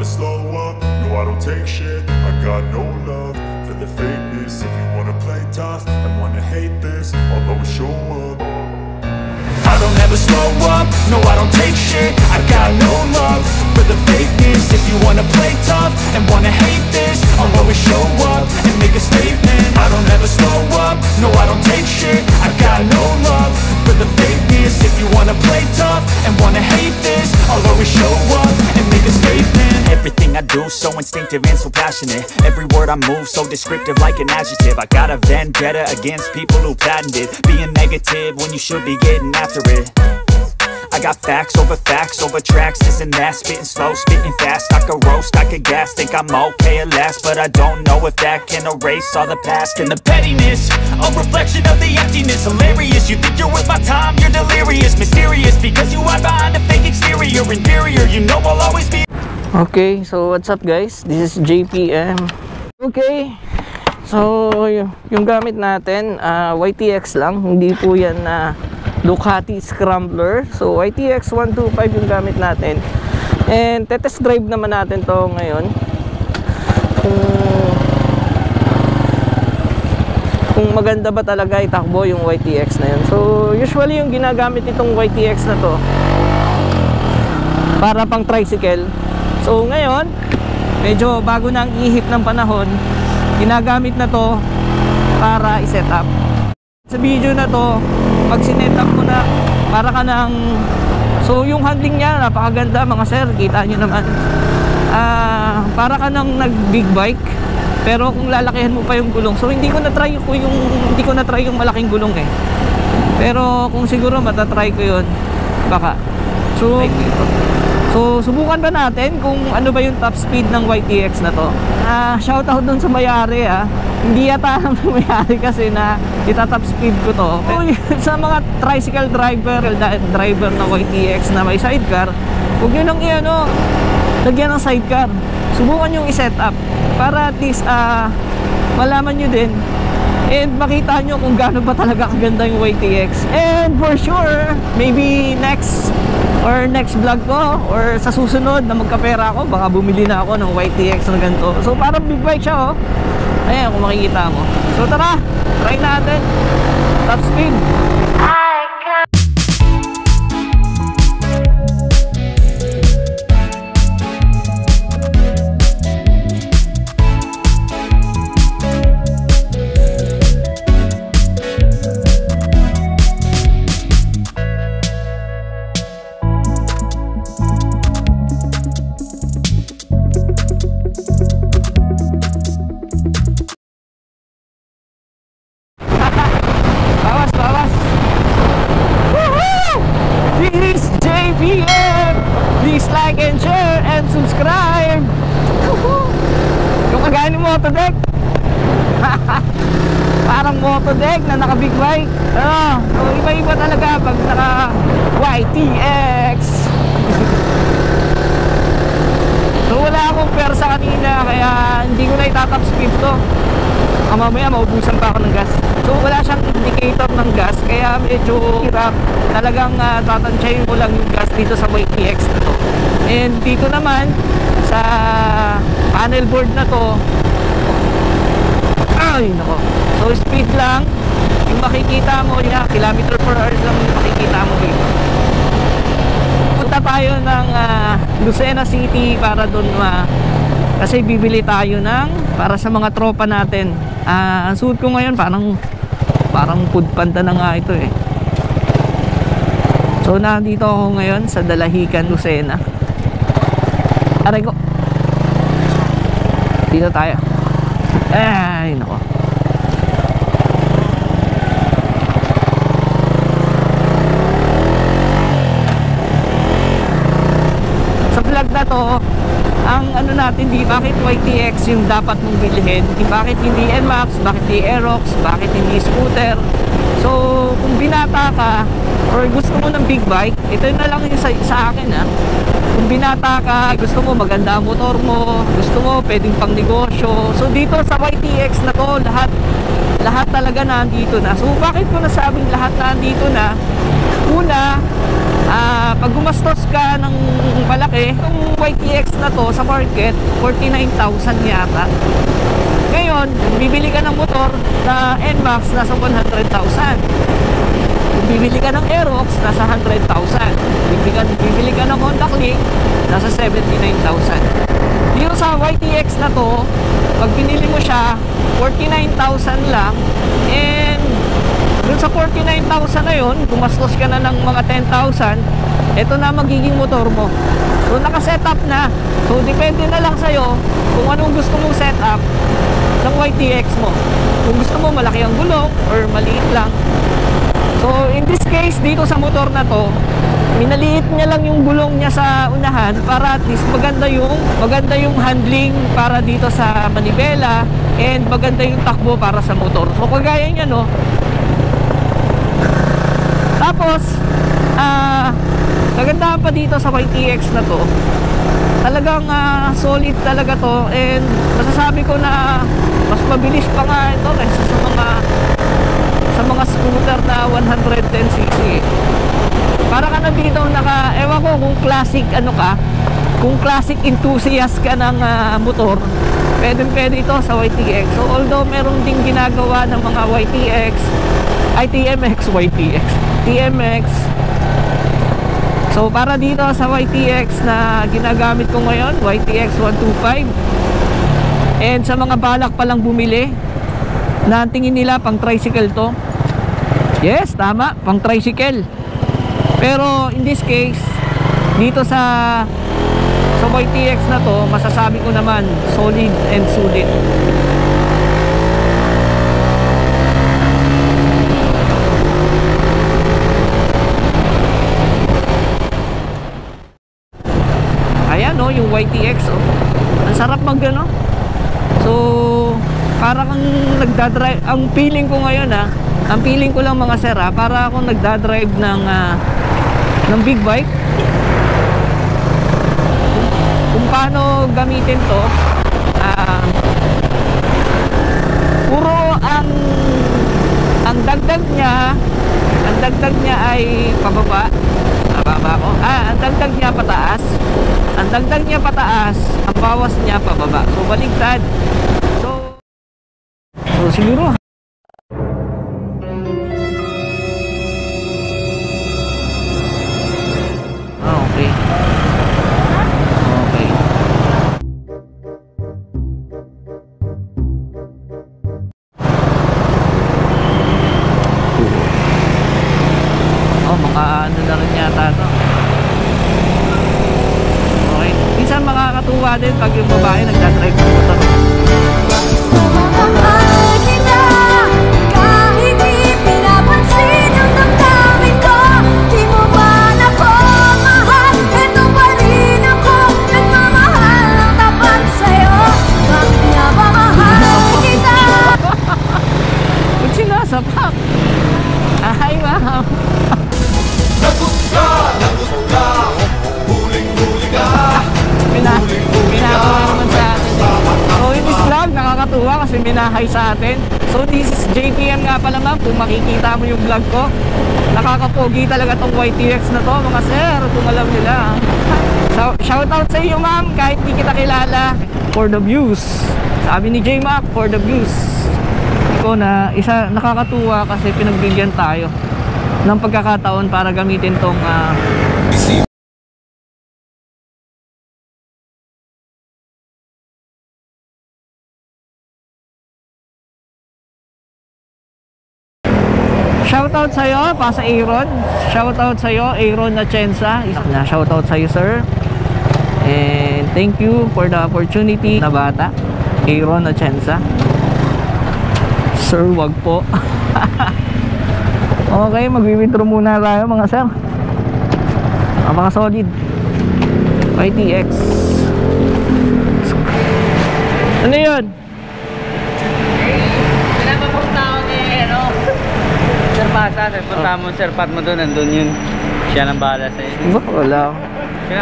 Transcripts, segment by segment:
never slow up, no I don't take shit. I got no love for the fakeness. If you wanna play tough and wanna hate this, I'll always show up. I don't ever slow up, no I don't take shit. I got no love for the fakeness. If you wanna play tough and wanna hate this, I'll always show up and make a statement. I don't ever slow up, no I don't take shit. I got no love for the fakeness. If you wanna play tough and wanna hate this, I'll always show up and make a statement. Everything I do so instinctive and so passionate. Every word I move so descriptive like an adjective. I got a vendetta against people who patented being negative when you should be getting after it. I got facts over tracks, this and that. Spitting slow, spitting fast. I could roast, I could gas. Think I'm okay at last, but I don't know if that can erase all the past. And the pettiness, a reflection of the emptiness. Hilarious, you think you're worth my time, you're delirious. Mysterious, because you hide behind a fake exterior. Inferior, you know I'll always be. Okay, so what's up guys? This is JPM. Okay, so yung gamit natin, YTX lang. Hindi po yan na Ducati Scrambler. So YTX 125 yung gamit natin. And test drive naman natin to ngayon. Kung maganda ba talaga itakbo yung YTX na yun. So usually yung ginagamit nitong YTX na to para pang tricycle. So ngayon, medyo bago na ang ihip ng panahon, ginagamit na to para i-set up. Sa video na to, pag sinet up mo na, para ka ng... So yung handling niya, napakaganda mga sir, kita nyo naman. Para ka ng nag-big bike, pero kung lalakihan mo pa yung gulong. So hindi ko na-try yung malaking gulong eh. Pero kung siguro matatry ko yun, baka. So subukan ba natin kung ano ba yung top speed ng YTX na to. Shoutout dun sa may-ari Hindi yata ang may-ari kasi na itatop speed ko to. Sa mga tricycle driver ng YTX na may sidecar, huwag nyo nang lagyan ng sidecar. Subukan yung i-set up para at least malaman nyo din and makita nyo kung gaano ba talaga kaganda yung YTX. And for sure, maybe next vlog ko or sa susunod na magkapera ako, baka bumili na ako ng YTX na ganito. So parang big bike siya ayan kung makikita mo. So tara, try natin top speed. Please like and share and subscribe. Yung kagaya ni Motodeck. Parang Motodeck na naka big bike. So iba-iba talaga pag naka YTX. So wala akong persa kanina, kaya hindi ko na itatop speed to. Mamaya maubusan pa ako ng gas. So wala siyang indicator ng gas, kaya medyo hirap. Talagang tatansyahin mo lang yung gas dito sa YTX na to. And dito naman sa panel board na to, ay nako, so speed lang yung makikita mo niya, kilometer per hour lang yung makikita mo dito. Punta tayo ng Lucena City para doon kasi bibili tayo ng para sa mga tropa natin. Ang suot ko ngayon parang food panda na nga ito eh. So nandito ako ngayon sa Dalahican, Lucena. Aray ko, dito tayo. Ay nako, sa vlog na to, ang ano natin, bakit YTX yung dapat mong bilhin, bakit hindi NMAX, bakit hindi Aerox, bakit hindi scooter. So kung binata ka or gusto mo ng big bike, ito na lang yung sa akin Kung binata ka, gusto mo maganda ang motor mo, gusto mo pwedeng pang negosyo, so dito sa YTX na to, lahat talaga nandito na. So bakit ko nasabing lahat nandito na? Una, pag gumastos ka ng malaki, itong YTX na to sa market, 49,000 yata. Ngayon, bibili ka ng motor na NMAX, nasa 100,000. Kung bibili ka ng Aerox, nasa 100,000. Bibili ka ng Honda Click, nasa 79,000. Dito sa YTX na to, pag binili mo siya, 49,000 lang. And dun sa 49,000 na yun, gumastos ka na ng mga 10,000, ito na magiging motor mo. So naka-setup na. So depende na lang sa'yo kung anong gusto mong setup ng YTX mo. Kung gusto mo malaki ang gulong or maliit lang. So in this case, dito sa motor na to, minaliit niya lang yung gulong niya sa unahan para at least maganda yung handling para dito sa manibela, and maganda yung takbo para sa motor. So kagaya niya, no. Tapos kagandahan pa dito sa YTX na to, talagang solid talaga to, and masasabi ko na mas mabilis pa nga ito kaysa sa mga scooter na 110cc. Para ka na dito ewan ko kung classic kung classic enthusiast ka ng motor, pwede ito sa YTX. So although meron ding ginagawa ng mga TMX. So para dito sa YTX na ginagamit ko ngayon, YTX 125, and sa mga balak palang bumili na tingin nila pang tricycle to, yes, tama, pang tricycle. Pero in this case, dito sa YTX na to, masasabi ko naman solid and sulit. Ayan, no, yung YTX, oh. Ang sarap mag-ano. So para kang nagdadrive. Ang feeling ko ngayon, ang feeling ko lang mga sir, para akong nagdadrive ng big bike. Kung paano gamitin to, puro ang dagdag niya ay pababa. Ang dagdag niya pataas. Ang dagdag niya pataas, ang bawas niya pababa. So baligtad. So siguro okay. Mga ano na rin yata to. Okay. Minsan makakatuwa din pag yung babae nagdadrive ng motor. Mamamahal kita kahit di pinapansin ang damdamin ko. Di mo man ako mahal, eto pa rin ako nagmamahal ng tapat sa'yo. Bakit nga ba mahal kita? Ba't sinasapak? Ay, wow. Lagot ka, huling-huli ka. Minahaw naman sa atin. So in this vlog, nakakatuwa kasi minahay sa atin. So this is JPM nga pala, ma'am. Kung makikita mo yung vlog ko, nakakapogi talaga tong YTX na to, mga sir, kung alam nila. So shoutout sa iyo, ma'am, kahit di kita kilala. For the views. Sabi ni J-Mac, for the views. Iko na isa, nakakatuwa kasi pinagbigyan tayo ng pagkakataon para gamitin tong shoutout sa'yo, pa sa Aaron. Shoutout sa'yo, Aaron Atienza. Shoutout sa'yo, sir. And thank you for the opportunity na bata. Aaron Atienza. Sir, wag po. Okay, mag-withdraw muna tayo mga sir. Mga solid YTX. Ano yun? Pinapapunta ako ni Sir Pasa. Punta mo Sir Pat mo doon. Nandun yun. Siya nang bahala sa'yo. Wala.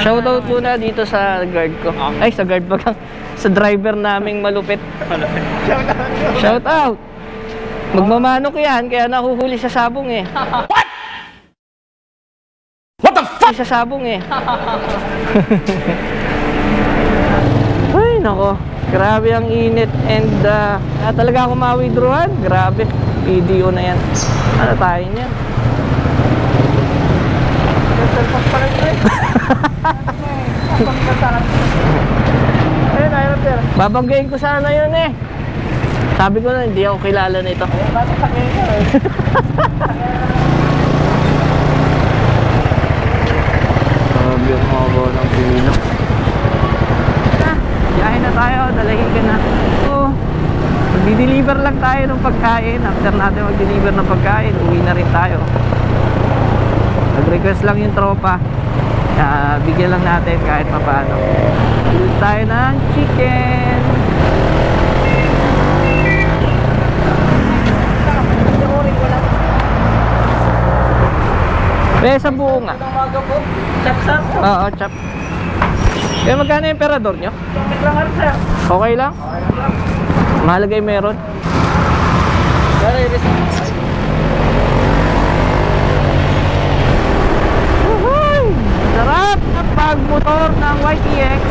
Shoutout muna dito sa guard ko. Ay, sa guard ba lang? Sa driver naming malupit. Shoutout! Magmamanok yan, kaya nahuhuli sa sabong eh. Isa sabong eh. Ay, nako. Grabe ang init and talaga ako ma-withdrawal. Grabe. Video na yan. Ano tayo niyan? Babanggayin ko sana yun eh. Sabi ko na hindi ako kilala nito. Grabe ang haba ng pila. Biyahe na tayo, dalagin ka na. So, mag-deliver lang tayo ng pagkain. After natin mag-deliver ng pagkain, uwi na rin tayo. Nag-request lang yung tropa. Bigyan lang natin kahit pa paano. Bili tayo ng chicken. Sa buo nga. Chap-chap. Oo, chop. Kaya magkano yung emperador nyo? Okay lang? Mahalagay meron. Sarap ng pagmotor ng YTX.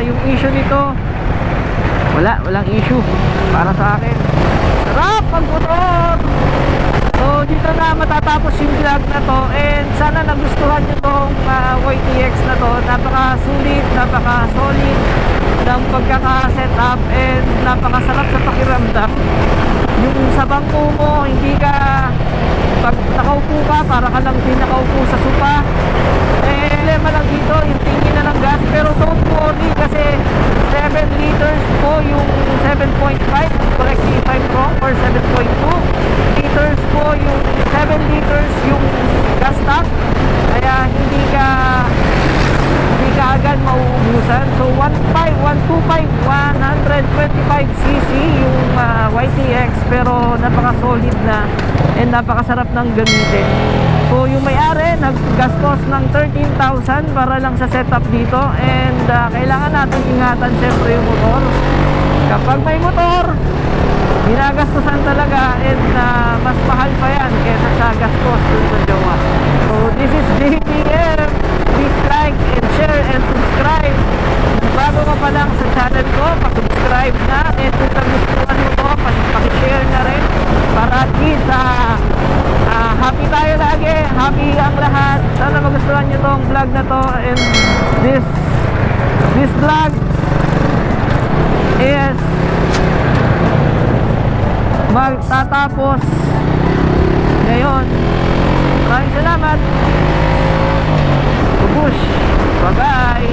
Yung issue nito, walang issue para sa akin. Sarap pagmotor. So dito na matatapos yung vlog na to, and sana nagustuhan nyo tong YTX na to. Napaka-sulit, napaka-solid ng pagkaka-setup, and napakasarap sa pakiramdam. Yung sa bangko mo, hindi ka, pag nakaupo ka, para ka lang din nakaupo sa sopa. Problema lang dito, yung tingin na ng gas. Pero don't worry kasi 7 liters po yung 7.5, correct me if I'm wrong, or 7.2 liters po yung 7 liters yung gas tank. Kaya hindi ka agad mauubusan. So 125cc yung YTX, pero napaka-solid na and napakasarap ng gamitin. So yung may-ari naggastos ng 13,000 para lang sa setup dito, and kailangan natin ingatan syempre yung motor. Kapag may motor, ginagastosan talaga, and mas mahal pa yan kaysa sa gastos dun sa jowa. So this is JPM. Please like and share and subscribe. Bago ka pa lang sa channel ko, pa-subscribe na, and kung nagustuhan mo to, pa-share na rin para at least happy tayo lagi, happy ang lahat. Sana magustuhan nyo tong vlog na to, and this vlog is magtatapos ngayon. Maraming salamat. Push. Bye-bye.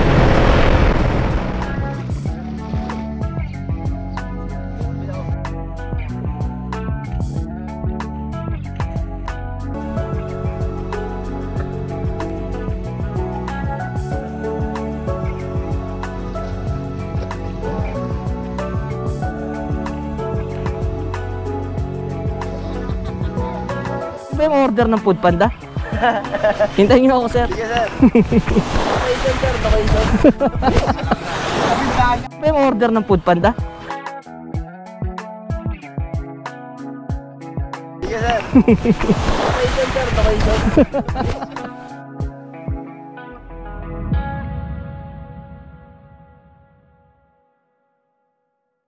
May order ng Food Panda? Hintayin niyo ako, sir. Sige, sir. May order ng Food Panda? Sige, sir.